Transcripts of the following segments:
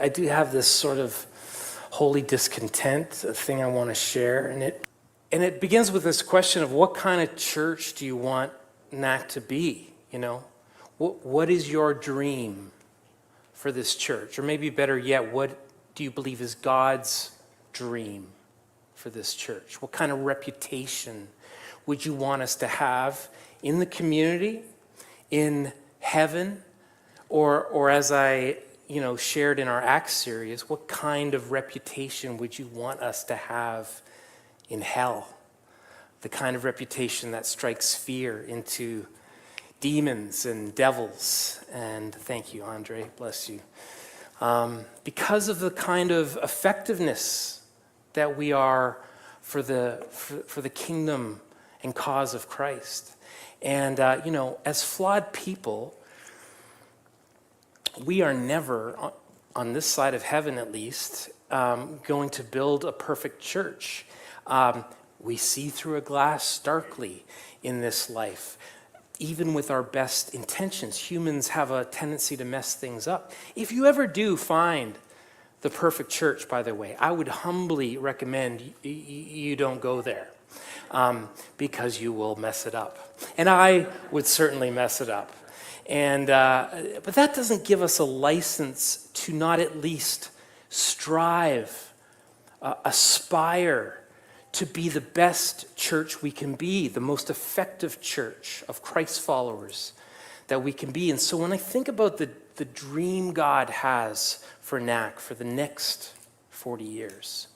I do have this sort of holy discontent thing I want to share, and it begins with this question of what kind of church do you want NAC to be? You know, what is your dream for this church? Or maybe better yet, what do you believe is God's dream for this church? What kind of reputation would you want us to have in the community, in heaven, or as I shared in our Acts series, what kind of reputation would you want us to have in hell? The kind of reputation that strikes fear into demons and devils. And thank you, Andre, bless you. Because of the kind of effectiveness that we are for the kingdom and cause of Christ. And, as flawed people, we are never, on this side of heaven at least, going to build a perfect church. We see through a glass darkly in this life. Even with our best intentions, humans have a tendency to mess things up. If you ever do find the perfect church, by the way, I would humbly recommend you don't go there, because you will mess it up. And I would certainly mess it up. And but that doesn't give us a license to not at least strive, aspire to be the best church we can be, the most effective church of Christ followers that we can be. And so when I think about the dream God has for NAC for the next 40 years,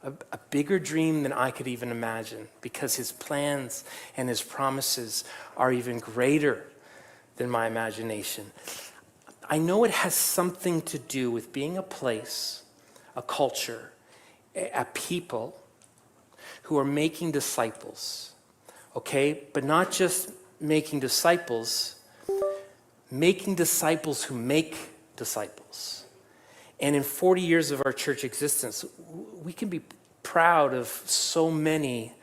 a bigger dream than I could even imagine, because his plans and his promises are even greater than my imagination. I know it has something to do with being a place, a culture, a people who are making disciples, okay? But not just making disciples who make disciples. And in 40 years of our church existence, we can be proud of so many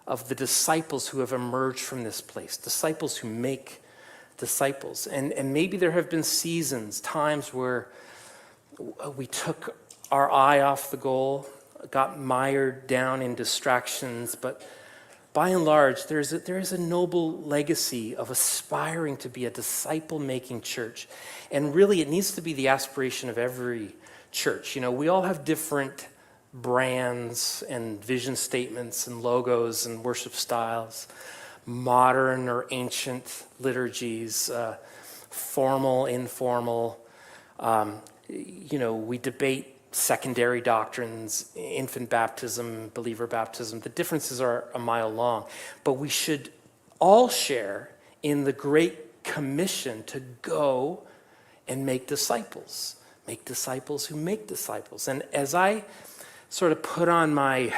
of the disciples who have emerged from this place, disciples who make disciples. And maybe there have been seasons, times where we took our eye off the goal, got mired down in distractions, but by and large, there is a noble legacy of aspiring to be a disciple-making church. And really, it needs to be the aspiration of every church. We all have different brands and vision statements and logos and worship styles, modern or ancient liturgies, formal, informal. We debate secondary doctrines, infant baptism, believer baptism. The differences are a mile long. But we should all share in the Great Commission to go and make disciples who make disciples. And as I sort of put on my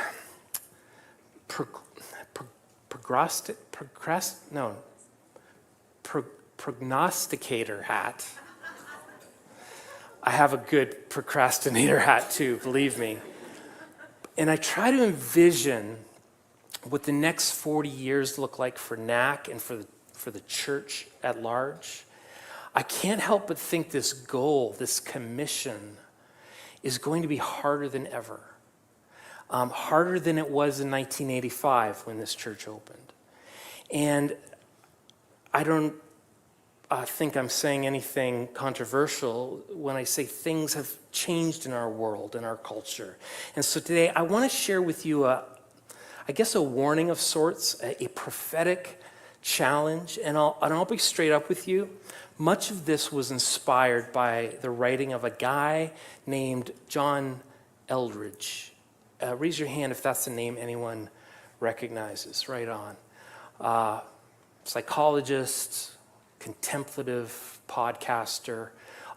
prognosticator hat. I have a good procrastinator hat too, believe me. And I try to envision what the next 40 years look like for NAC and for the church at large. I can't help but think this goal, this commission, is going to be harder than ever. Harder than it was in 1985 when this church opened. And I don't think I'm saying anything controversial when I say things have changed in our world, in our culture. And so today I want to share with you a warning of sorts, a prophetic challenge. And I'll be straight up with you. Much of this was inspired by the writing of a guy named John Eldredge. Raise your hand if that's the name anyone recognizes. Right on. Psychologist, contemplative podcaster,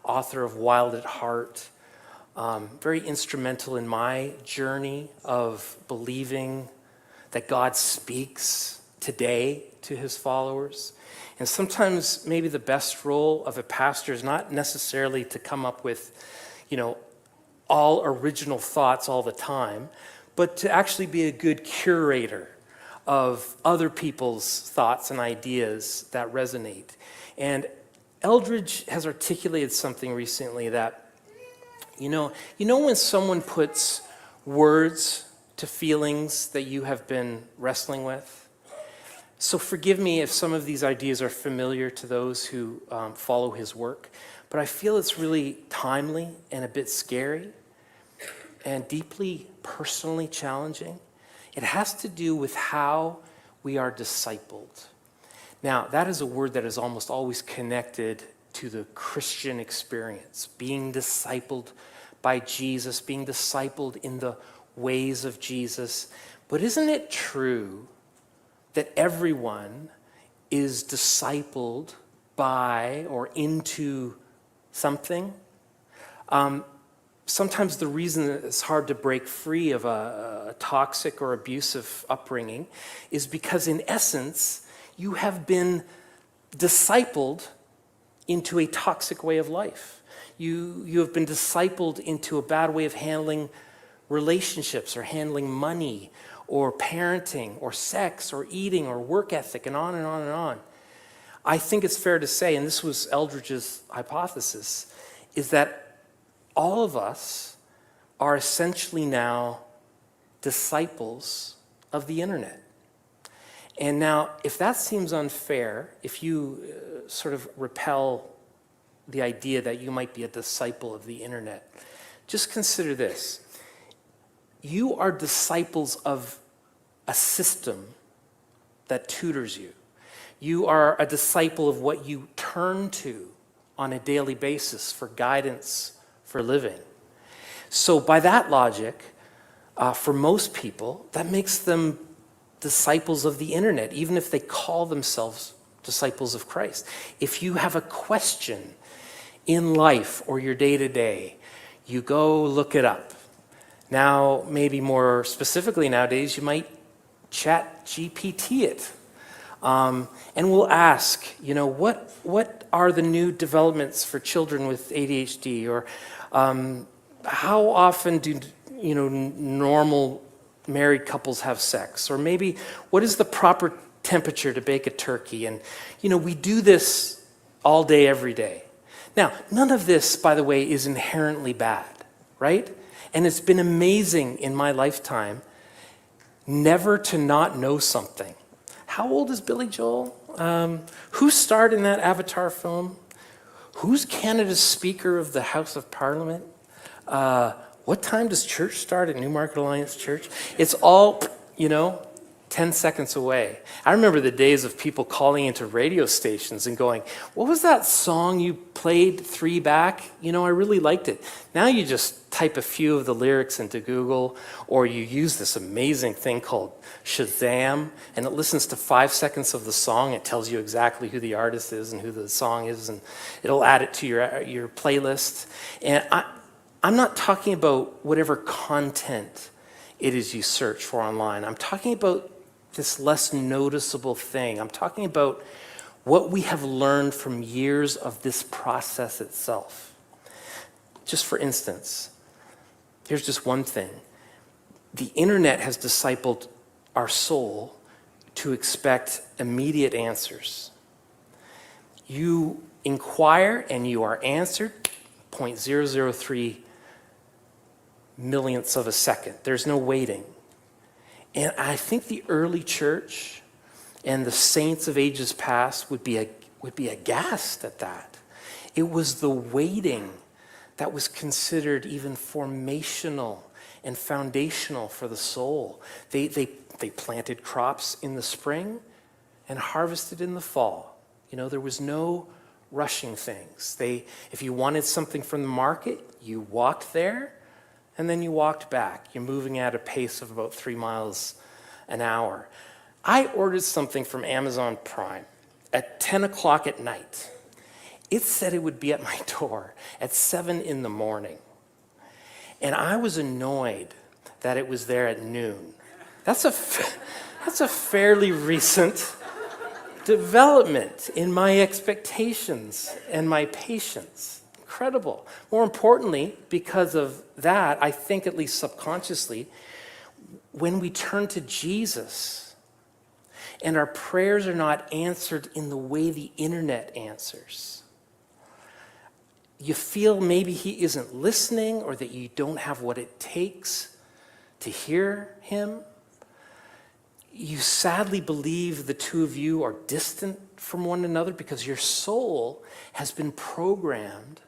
author of Wild at Heart. Very instrumental in my journey of believing that God speaks today to his followers. And sometimes maybe the best role of a pastor is not necessarily to come up with, all original thoughts all the time, but to actually be a good curator of other people's thoughts and ideas that resonate. And Eldredge has articulated something recently that, You know when someone puts words to feelings that you have been wrestling with? So forgive me if some of these ideas are familiar to those who follow his work, but I feel it's really timely and a bit scary and deeply personally challenging. It has to do with how we are discipled. Now, that is a word that is almost always connected to the Christian experience, being discipled by Jesus, being discipled in the ways of Jesus. But isn't it true that everyone is discipled by or into something? Sometimes the reason that it's hard to break free of a toxic or abusive upbringing is because, in essence, you have been discipled into a toxic way of life. You have been discipled into a bad way of handling relationships or handling money or parenting or sex or eating or work ethic and on and on and on. I think it's fair to say, and this was Eldridge's hypothesis, is that all of us are essentially now disciples of the internet. And now, if that seems unfair, if you sort of repel the idea that you might be a disciple of the internet, just consider this. You are disciples of a system that tutors you. You are a disciple of what you turn to on a daily basis for guidance, for living. So by that logic, for most people, that makes them disciples of the internet, even if they call themselves disciples of Christ. If you have a question in life or your day-to-day, you go look it up. Now, maybe more specifically nowadays, you might chat GPT it. And we'll ask, what are the new developments for children with ADHD? Or how often do, normal married couples have sex? Or maybe, what is the proper temperature to bake a turkey? And, we do this all day, every day. Now, none of this, by the way, is inherently bad, right? And it's been amazing in my lifetime never to not know something. How old is Billy Joel? Who starred in that Avatar film? Who's Canada's Speaker of the House of Parliament? What time does church start at Newmarket Alliance Church? It's all, 10 seconds away. I remember the days of people calling into radio stations and going, what was that song you played 3 back? I really liked it. Now you just type a few of the lyrics into Google, or you use this amazing thing called Shazam, and it listens to 5 seconds of the song. It tells you exactly who the artist is and who the song is, and it'll add it to your playlist. And I'm not talking about whatever content it is you search for online. I'm talking about this less noticeable thing. I'm talking about what we have learned from years of this process itself. Just for instance, here's just one thing. The internet has discipled our soul to expect immediate answers. You inquire and you are answered 0.003 millionths of a second. There's no waiting. And I think the early church and the saints of ages past would be aghast at that. It was the waiting that was considered even formational and foundational for the soul. They planted crops in the spring and harvested in the fall. There was no rushing things. If you wanted something from the market, you walked there, and then you walked back. You're moving at a pace of about 3 miles an hour. I ordered something from Amazon Prime at 10 o'clock at night. It said it would be at my door at 7 in the morning. And I was annoyed that it was there at noon. That's a fairly recent development in my expectations and my patience. Incredible. More importantly, because of that, I think at least subconsciously, when we turn to Jesus and our prayers are not answered in the way the internet answers, you feel maybe he isn't listening or that you don't have what it takes to hear him. You sadly believe the two of you are distant from one another because your soul has been programmed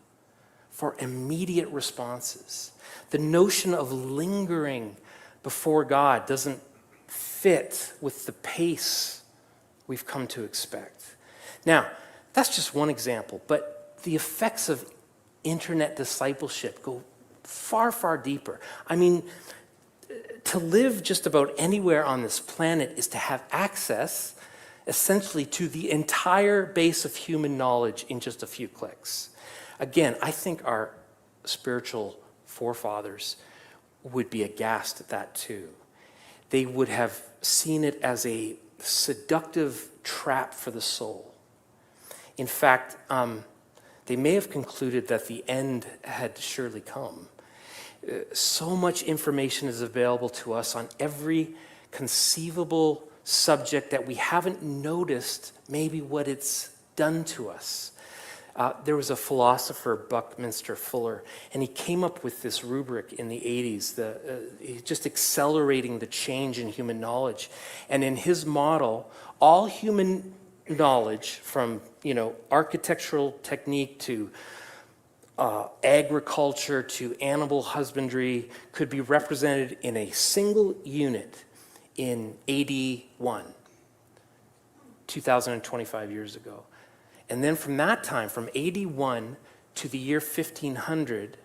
for immediate responses. The notion of lingering before God doesn't fit with the pace we've come to expect. Now, that's just one example, but the effects of internet discipleship go far, far deeper. I mean, to live just about anywhere on this planet is to have access, essentially, to the entire base of human knowledge in just a few clicks. Again, I think our spiritual forefathers would be aghast at that too. They would have seen it as a seductive trap for the soul. In fact, they may have concluded that the end had surely come. So much information is available to us on every conceivable subject that we haven't noticed maybe what it's done to us. There was a philosopher, Buckminster Fuller, and he came up with this rubric in the 80s, just accelerating the change in human knowledge. And in his model, all human knowledge from, architectural technique to agriculture to animal husbandry could be represented in a single unit in AD 1, 2,025 years ago. And then from that time, from AD 1 to the year 1500,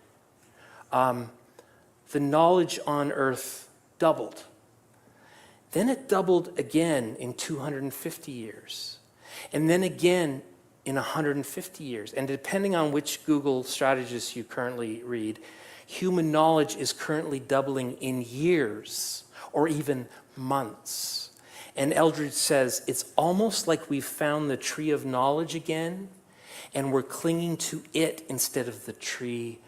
the knowledge on earth doubled. Then it doubled again in 250 years. And then again in 150 years. And depending on which Google strategist you currently read, human knowledge is currently doubling in years or even months. And Eldridge says it's almost like we've found the tree of knowledge again, and we're clinging to it instead of the tree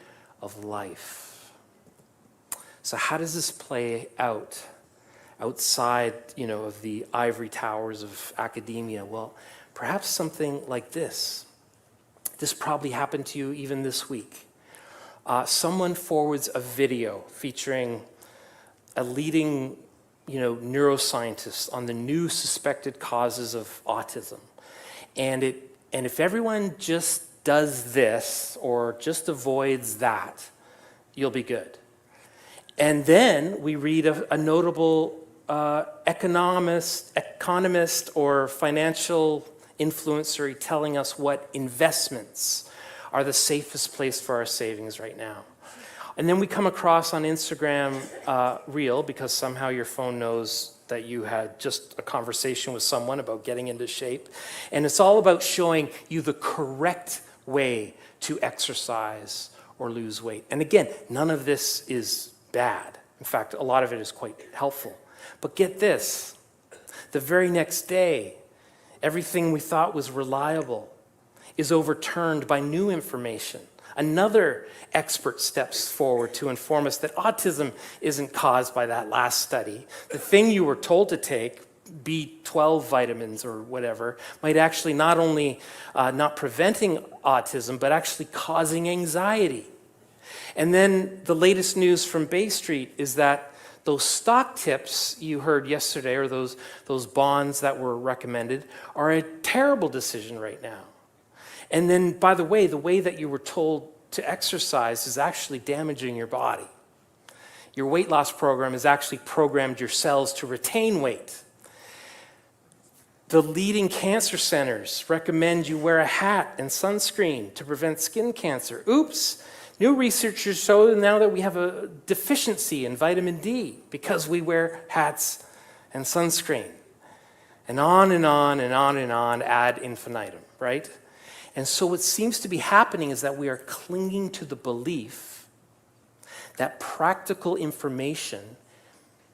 of life. So how does this play out outside, of the ivory towers of academia? Well, perhaps something like this. This probably happened to you even this week. Someone forwards a video featuring a leading neuroscientist on the new suspected causes of autism. And if everyone just does this or just avoids that, you'll be good. And then we read a notable economist or financial influencer telling us what investments are the safest place for our savings right now. And then we come across on Instagram Reel, because somehow your phone knows that you had just a conversation with someone about getting into shape. And it's all about showing you the correct way to exercise or lose weight. And again, none of this is bad. In fact, a lot of it is quite helpful. But get this, the very next day, everything we thought was reliable is overturned by new information. Another expert steps forward to inform us that autism isn't caused by that last study. The thing you were told to take, B12 vitamins or whatever, might actually not only not preventing autism, but actually causing anxiety. And then the latest news from Bay Street is that those stock tips you heard yesterday, or those bonds that were recommended, are a terrible decision right now. And then, by the way that you were told to exercise is actually damaging your body. Your weight loss program has actually programmed your cells to retain weight. The leading cancer centers recommend you wear a hat and sunscreen to prevent skin cancer. Oops! New researchers show now that we have a deficiency in vitamin D because we wear hats and sunscreen. And on and on and on and on ad infinitum, right? And so what seems to be happening is that we are clinging to the belief that practical information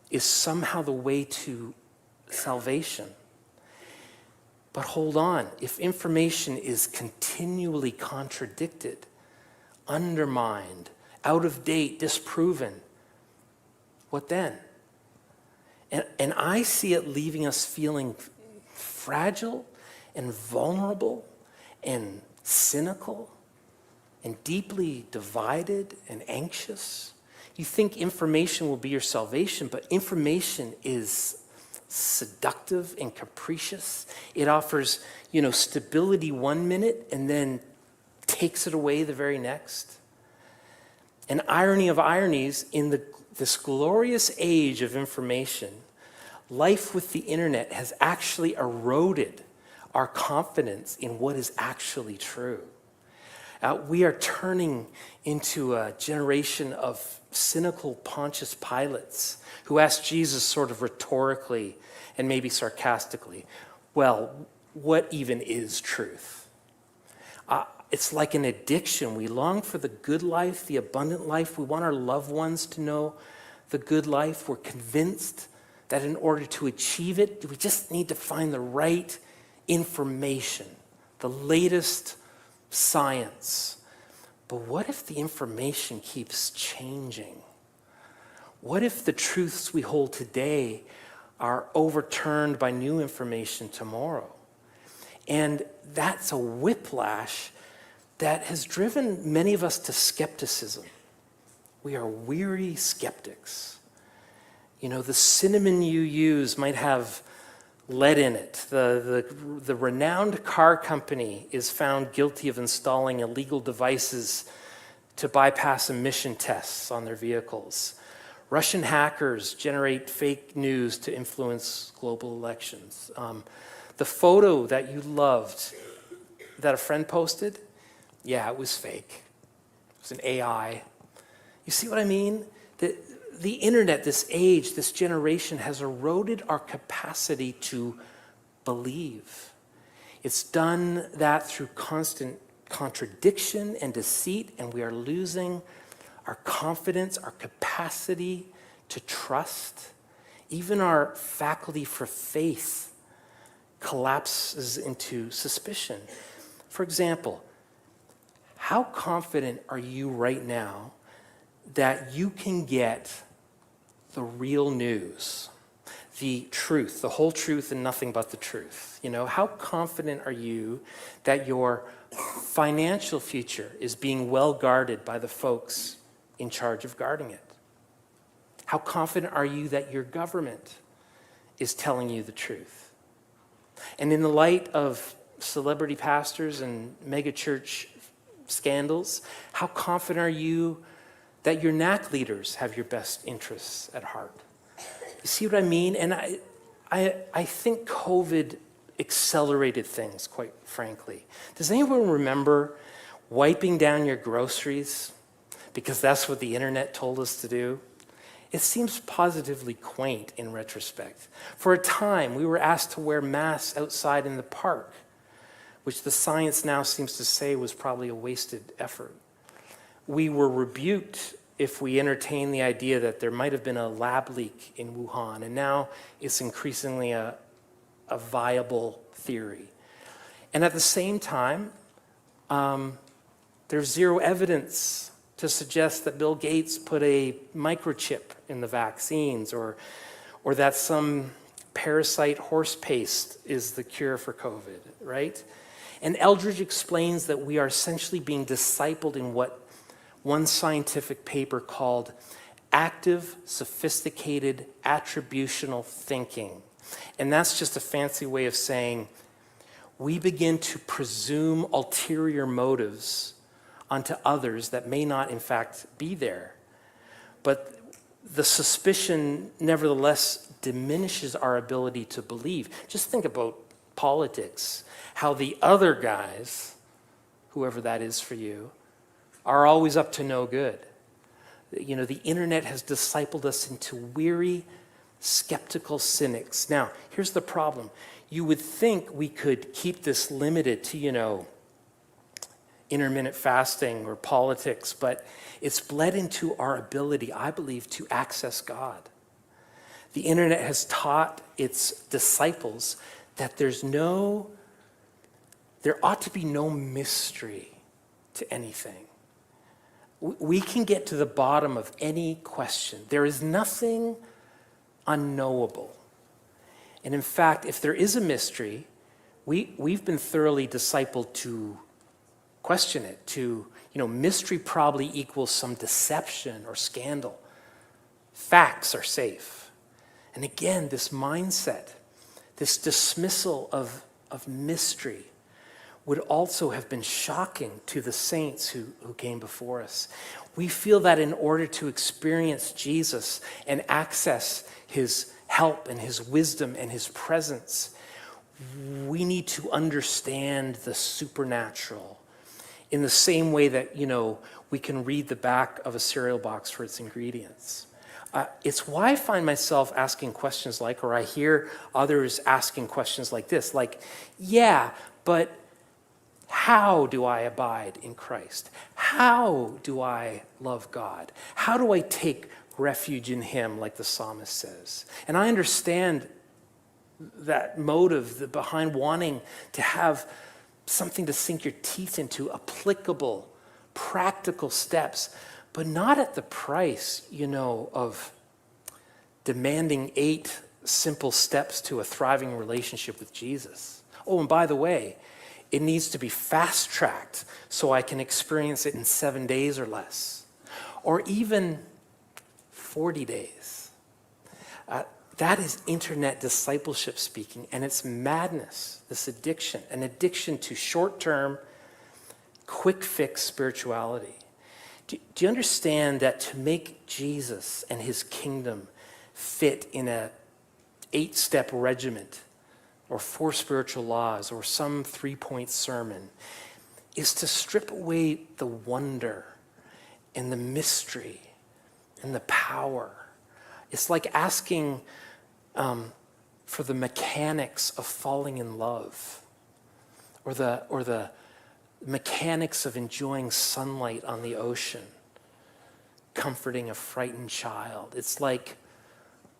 is somehow the way to salvation. But hold on, if information is continually contradicted, undermined, out of date, disproven, what then? And I see it leaving us feeling fragile and vulnerable and cynical and deeply divided and anxious. You think information will be your salvation, but information is seductive and capricious. It offers, stability one minute and then takes it away the very next. An irony of ironies, in this glorious age of information, life with the internet has actually eroded our confidence in what is actually true. We are turning into a generation of cynical Pontius Pilates who asked Jesus sort of rhetorically and maybe sarcastically, well, what even is truth? It's like an addiction. We long for the good life, the abundant life. We want our loved ones to know the good life. We're convinced that in order to achieve it, we just need to find the right information, the latest science. But what if the information keeps changing? What if the truths we hold today are overturned by new information tomorrow? And that's a whiplash that has driven many of us to skepticism. We are weary skeptics. The cinnamon you use might have lead in it. The renowned car company is found guilty of installing illegal devices to bypass emission tests on their vehicles. Russian hackers generate fake news to influence global elections. The photo that you loved that a friend posted, yeah, it was fake. It was an AI. You see what I mean? The internet, this age, this generation has eroded our capacity to believe. It's done that through constant contradiction and deceit, and we are losing our confidence, our capacity to trust. Even our faculty for faith collapses into suspicion. For example, how confident are you right now that you can get the real news, the truth, the whole truth and nothing but the truth? How confident are you that your financial future is being well guarded by the folks in charge of guarding it? How confident are you that your government is telling you the truth? And in the light of celebrity pastors and megachurch scandals, how confident are you that your NAC leaders have your best interests at heart? You see what I mean? And I think COVID accelerated things, quite frankly. Does anyone remember wiping down your groceries because that's what the internet told us to do? It seems positively quaint in retrospect. For a time, we were asked to wear masks outside in the park, which the science now seems to say was probably a wasted effort. We were rebuked if we entertained the idea that there might have been a lab leak in Wuhan, and now it's increasingly a viable theory. And at the same time, there's zero evidence to suggest that Bill Gates put a microchip in the vaccines, or that some parasite horse paste is the cure for COVID, right? And Eldridge explains that we are essentially being discipled in what one scientific paper called active, sophisticated, attributional thinking. And that's just a fancy way of saying we begin to presume ulterior motives onto others that may not, in fact, be there. But the suspicion, nevertheless, diminishes our ability to believe. Just think about politics, how the other guys, whoever that is for you, are always up to no good. The internet has discipled us into weary, skeptical cynics. Now, here's the problem. You would think we could keep this limited to, intermittent fasting or politics, but it's bled into our ability, I believe, to access God. The internet has taught its disciples that there ought to be no mystery to anything. We can get to the bottom of any question. There is nothing unknowable. And in fact, if there is a mystery, we've been thoroughly discipled to question it, mystery probably equals some deception or scandal. Facts are safe. And again, this mindset, this dismissal of mystery would also have been shocking to the saints who came before us. We feel that in order to experience Jesus and access his help and his wisdom and his presence, we need to understand the supernatural in the same way that, we can read the back of a cereal box for its ingredients. It's why I find myself asking questions like, or I hear others asking questions like this, like, yeah, but how do I abide in Christ? How do I love God? How do I take refuge in him, like the psalmist says? And I understand that motive behind wanting to have something to sink your teeth into, applicable, practical steps, but not at the price, of demanding 8 simple steps to a thriving relationship with Jesus. Oh, and by the way, it needs to be fast-tracked so I can experience it in 7 days or less, or even 40 days. That is internet discipleship speaking, and it's madness, this addiction, an addiction to short-term, quick-fix spirituality. Do you understand that to make Jesus and his kingdom fit in a 8-step regiment or 4 spiritual laws or some 3-point sermon is to strip away the wonder and the mystery and the power? It's like asking for the mechanics of falling in love or the mechanics of enjoying sunlight on the ocean, comforting a frightened child. It's like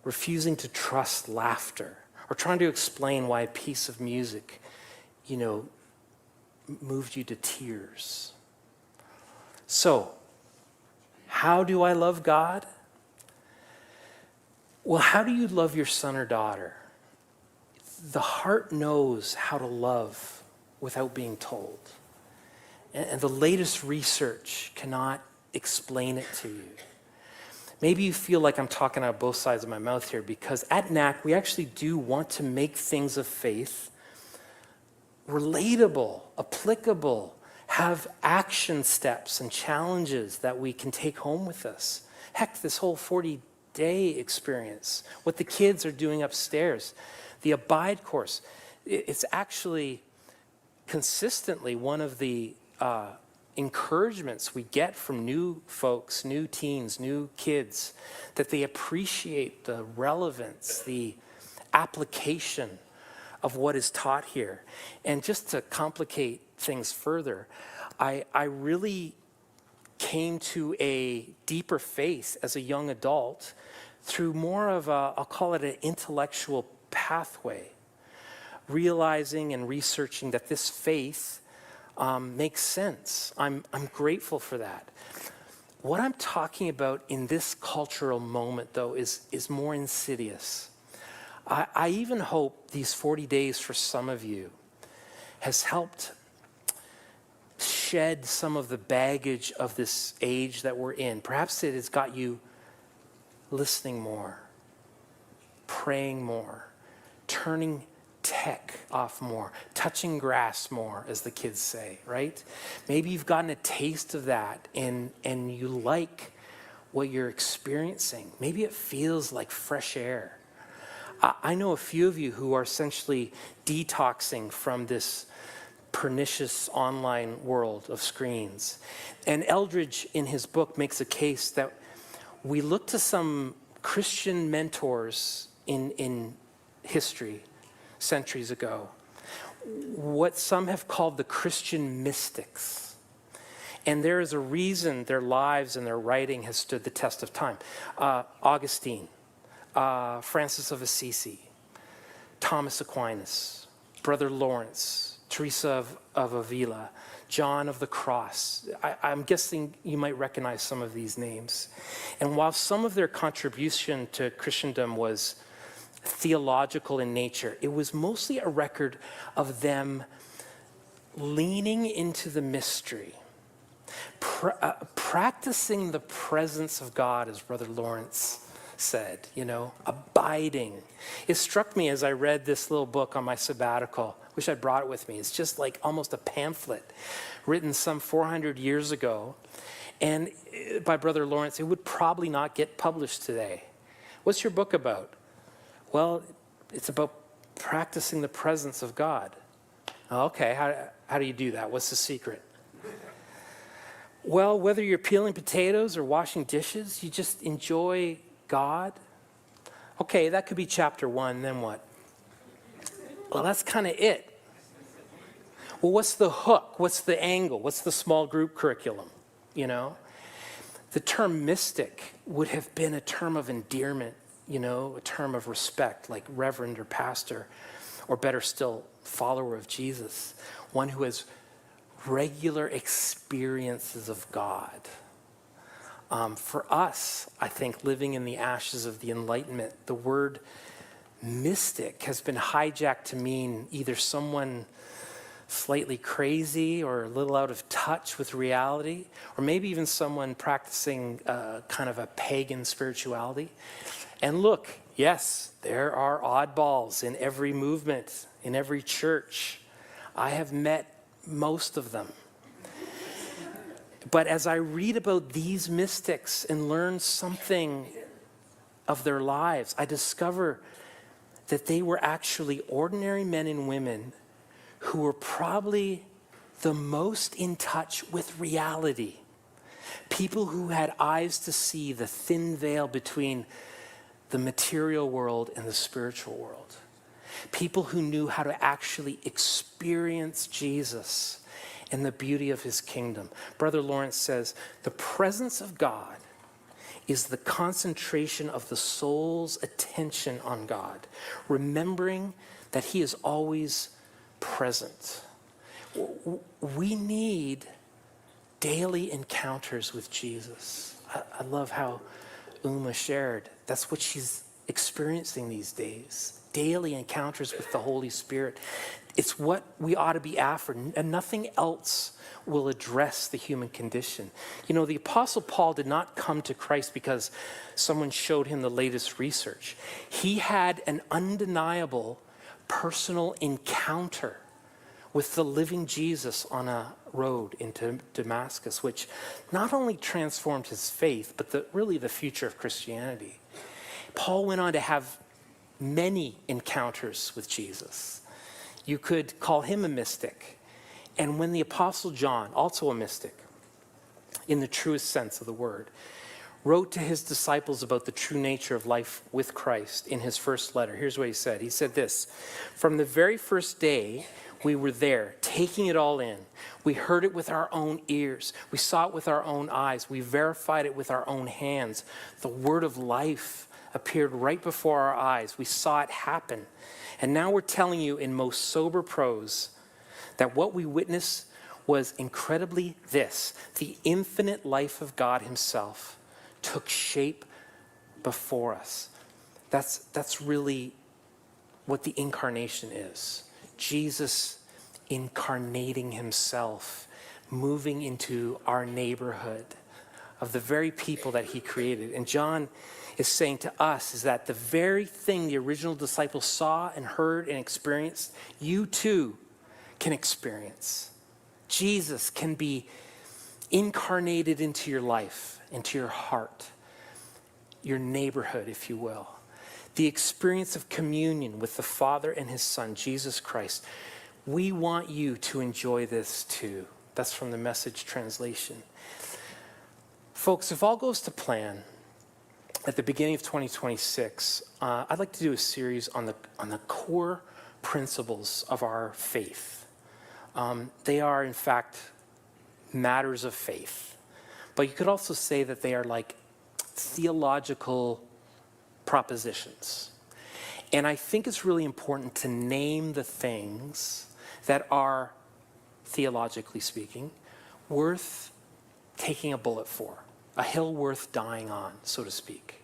refusing to trust laughter or trying to explain why a piece of music, moved you to tears. So, how do I love God? Well, how do you love your son or daughter? The heart knows how to love without being told. And the latest research cannot explain it to you. Maybe you feel like I'm talking out both sides of my mouth here, because at NAC, we actually do want to make things of faith relatable, applicable, have action steps and challenges that we can take home with us. Heck, this whole 40-day experience, what the kids are doing upstairs, the Abide course, it's actually consistently one of the encouragements we get from new folks, new teens, new kids, that they appreciate the relevance, the application of what is taught here. And just to complicate things further, I really came to a deeper faith as a young adult through more of I'll call it an intellectual pathway, realizing and researching that this faith makes sense. I'm grateful for that. What I'm talking about in this cultural moment, though, is more insidious. I even hope these 40 days for some of you has helped shed some of the baggage of this age that we're in. Perhaps it has got you listening more, praying more, turning tech off more, touching grass more, as the kids say, right? Maybe you've gotten a taste of that and you like what you're experiencing. Maybe it feels like fresh air. I know a few of you who are essentially detoxing from this pernicious online world of screens. And Eldridge, in his book, makes a case that we look to some Christian mentors in history, centuries ago, what some have called the Christian mystics. And there is a reason their lives and their writing has stood the test of time. Augustine, Francis of Assisi, Thomas Aquinas, Brother Lawrence, Teresa of Avila, John of the Cross. I'm guessing you might recognize some of these names. And while some of their contribution to Christendom was theological in nature, it was mostly a record of them leaning into the mystery, practicing the presence of God, as Brother Lawrence said, abiding. It struck me as I read this little book on my sabbatical. Wish I'd brought it with me. It's just like almost a pamphlet written some 400 years ago, and by Brother Lawrence. It would probably not get published today. What's your book about? Well, it's about practicing the presence of God. Okay, how do you do that? What's the secret? Well, whether you're peeling potatoes or washing dishes, you just enjoy God. Okay, that could be chapter 1, then what? Well, that's kind of it. Well, what's the hook? What's the angle? What's the small group curriculum? The term mystic would have been a term of endearment, a term of respect, like reverend or pastor, or better still, follower of Jesus, one who has regular experiences of God. For us, I think, living in the ashes of the Enlightenment, the word mystic has been hijacked to mean either someone slightly crazy or a little out of touch with reality, or maybe even someone practicing kind of a pagan spirituality. And look, yes, there are oddballs in every movement, in every church. I have met most of them. But as I read about these mystics and learn something of their lives, I discover that they were actually ordinary men and women who were probably the most in touch with reality. People who had eyes to see the thin veil between the material world and the spiritual world. People who knew how to actually experience Jesus and the beauty of his kingdom. Brother Lawrence says, the presence of God is the concentration of the soul's attention on God, remembering that he is always present. We need daily encounters with Jesus. I love how Uma shared. That's what she's experiencing these days. Daily encounters with the Holy Spirit. It's what we ought to be after, and nothing else will address the human condition. The Apostle Paul did not come to Christ because someone showed him the latest research. He had an undeniable personal encounter with the living Jesus on a road into Damascus, which not only transformed his faith, but really the future of Christianity. Paul went on to have many encounters with Jesus. You could call him a mystic. And when the Apostle John, also a mystic, in the truest sense of the word, wrote to his disciples about the true nature of life with Christ in his first letter, here's what he said. He said this: from the very first day we were there, taking it all in. We heard it with our own ears. We saw it with our own eyes. We verified it with our own hands. The word of life appeared right before our eyes. We saw it happen. And now we're telling you in most sober prose that what we witnessed was incredibly this: the infinite life of God himself took shape before us. That's really what the incarnation is. Jesus incarnating himself, moving into our neighborhood of the very people that he created. And John is saying to us is that the very thing the original disciples saw and heard and experienced, you too can experience. Jesus can be incarnated into your life, into your heart, your neighborhood, if you will. The experience of communion with the Father and his Son, Jesus Christ. We want you to enjoy this too. That's from the Message translation. Folks, if all goes to plan, at the beginning of 2026, I'd like to do a series on the core principles of our faith. They are, in fact, matters of faith. But you could also say that they are like theological propositions. And I think it's really important to name the things that are, theologically speaking, worth taking a bullet for, a hill worth dying on, so to speak.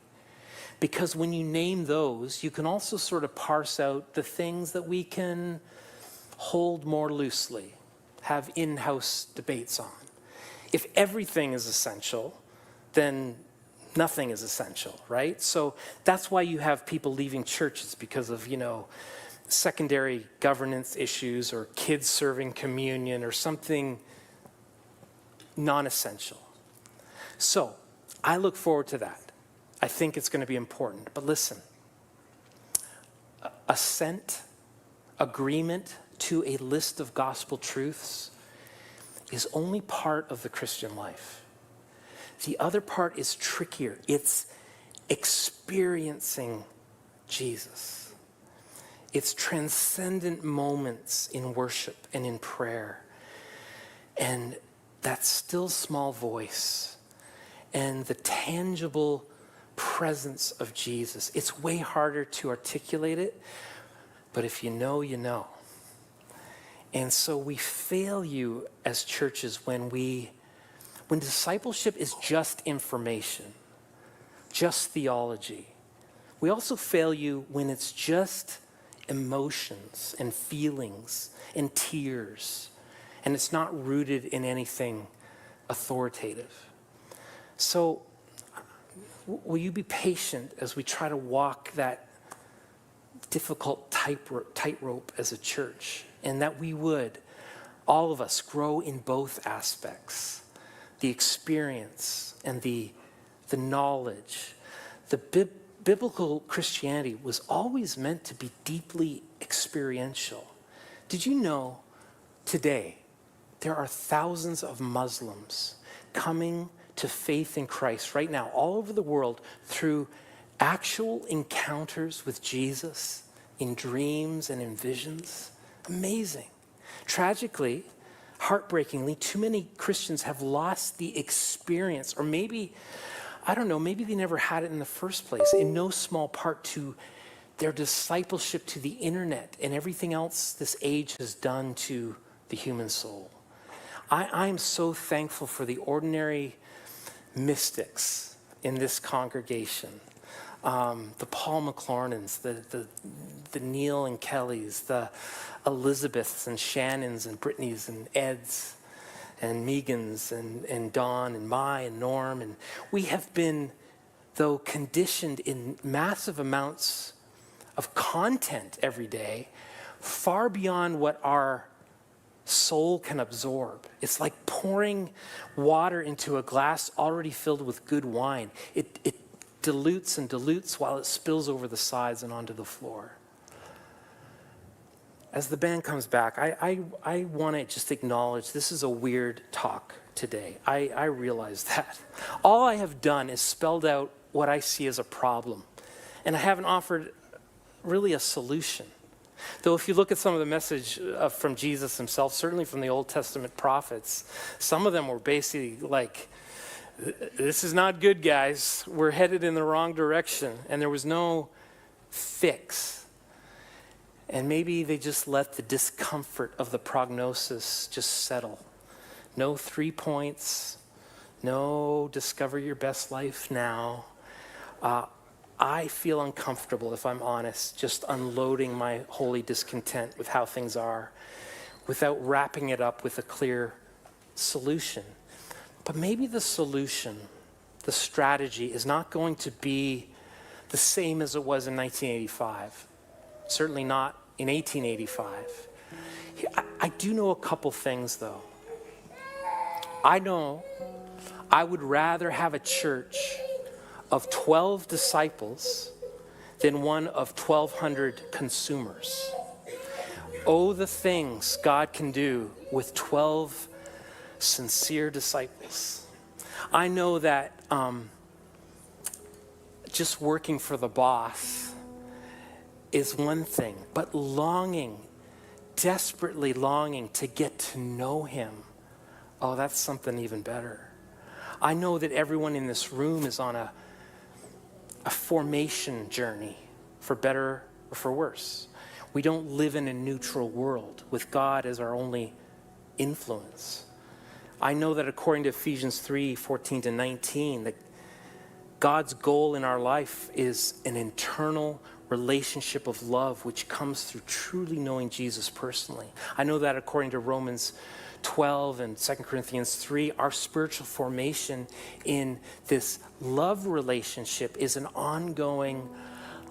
Because when you name those, you can also sort of parse out the things that we can hold more loosely. have in-house debates on. If everything is essential, then nothing is essential, right? So that's why you have people leaving churches because of, secondary governance issues or kids serving communion or something non-essential. So I look forward to that. I think it's going to be important. But listen, assent, agreement to a list of gospel truths is only part of the Christian life. The other part is trickier. It's experiencing Jesus. It's transcendent moments in worship and in prayer. And that still small voice and the tangible presence of Jesus. It's way harder to articulate it, but if you know, you know. And so we fail you as churches when discipleship is just information, just theology. We also fail you when it's just emotions and feelings and tears, and it's not rooted in anything authoritative. So will you be patient as we try to walk that difficult tightrope as a church, and that we would, all of us, grow in both aspects, the experience and the knowledge. The biblical Christianity was always meant to be deeply experiential. Did you know today there are thousands of Muslims coming to faith in Christ right now all over the world through actual encounters with Jesus in dreams and in visions? Amazing. Tragically, heartbreakingly, too many Christians have lost the experience, or maybe, I don't know, maybe they never had it in the first place, in no small part to their discipleship to the internet and everything else this age has done to the human soul. I'm so thankful for the ordinary mystics in this congregation. The Paul McLaurnans, the Neil and Kellys, the Elizabeths and Shannons and Brittany's and Eds and Megans and Dawn and Mai and Norm. And we have been, though, conditioned in massive amounts of content every day, far beyond what our soul can absorb. It's like pouring water into a glass already filled with good wine. It dilutes and dilutes while it spills over the sides and onto the floor. As the band comes back, I want to just acknowledge this is a weird talk today. I realize that. All I have done is spelled out what I see as a problem, and I haven't offered really a solution. Though if you look at some of the message from Jesus himself, certainly from the Old Testament prophets, some of them were basically like, this is not good, guys. We're headed in the wrong direction. And there was no fix. And maybe they just let the discomfort of the prognosis just settle. No 3 points. No discover your best life now. I feel uncomfortable, if I'm honest, just unloading my holy discontent with how things are without wrapping it up with a clear solution. But maybe the solution, the strategy, is not going to be the same as it was in 1985. Certainly not in 1885. I do know a couple things, though. I know I would rather have a church of 12 disciples than one of 1,200 consumers. Oh, the things God can do with 12 sincere disciples. I know that just working for the boss is one thing, but desperately longing to get to know him, oh, that's something even better. I know that everyone in this room is on a formation journey, for better or for worse. We don't live in a neutral world with God as our only influence. I know that according to Ephesians 3:14-19, that God's goal in our life is an internal relationship of love which comes through truly knowing Jesus personally. I know that according to Romans 12 and 2 Corinthians 3, our spiritual formation in this love relationship is an ongoing,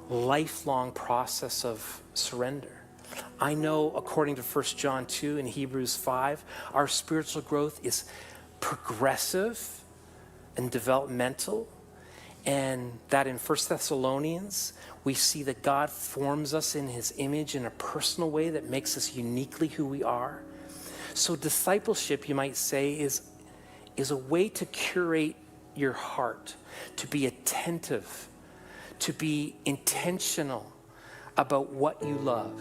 lifelong process of surrender. I know, according to 1 John 2 and Hebrews 5, our spiritual growth is progressive and developmental, and that in 1 Thessalonians, we see that God forms us in his image in a personal way that makes us uniquely who we are. So discipleship, you might say, is a way to curate your heart, to be attentive, to be intentional about what you love.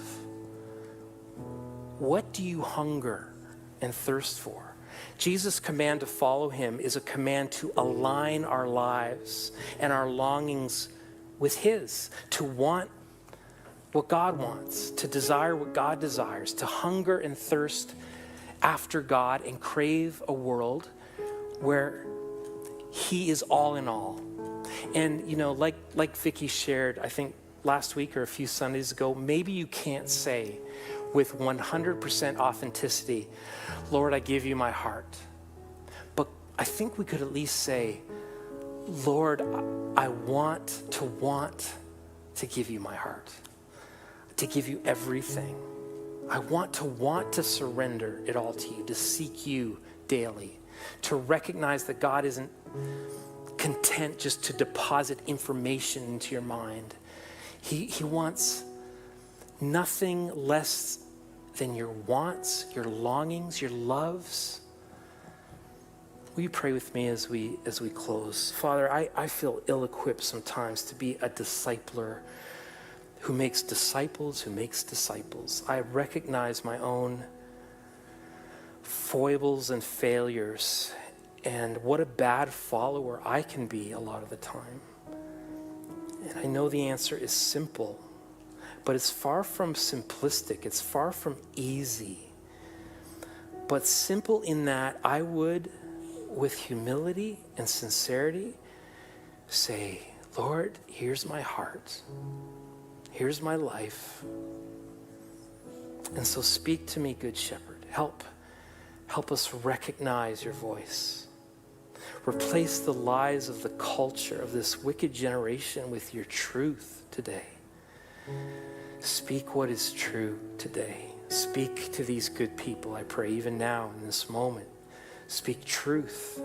What do you hunger and thirst for? Jesus' command to follow him is a command to align our lives and our longings with his, to want what God wants, to desire what God desires, to hunger and thirst after God and crave a world where he is all in all. And, you know, like Vicky shared, I think last week or a few Sundays ago, maybe you can't say with 100% authenticity, Lord, I give you my heart. But I think we could at least say, Lord, I want to give you my heart, to give you everything. I want to surrender it all to you, to seek you daily, to recognize that God isn't content just to deposit information into your mind. He wants nothing less than your wants, your longings, your loves. Will you pray with me as we close? Father, I feel ill-equipped sometimes to be a discipler who makes disciples, I recognize my own foibles and failures and what a bad follower I can be a lot of the time. And I know the answer is simple, but it's far from simplistic. It's far from easy. But simple in that I would, with humility and sincerity, say, Lord, here's my heart. Here's my life. And so speak to me, Good Shepherd. Help us recognize your voice. Replace the lies of the culture of this wicked generation with your truth today. Speak what is true today. Speak to these good people, I pray, even now in this moment. Speak truth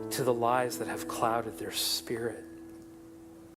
to the lies that have clouded their spirit.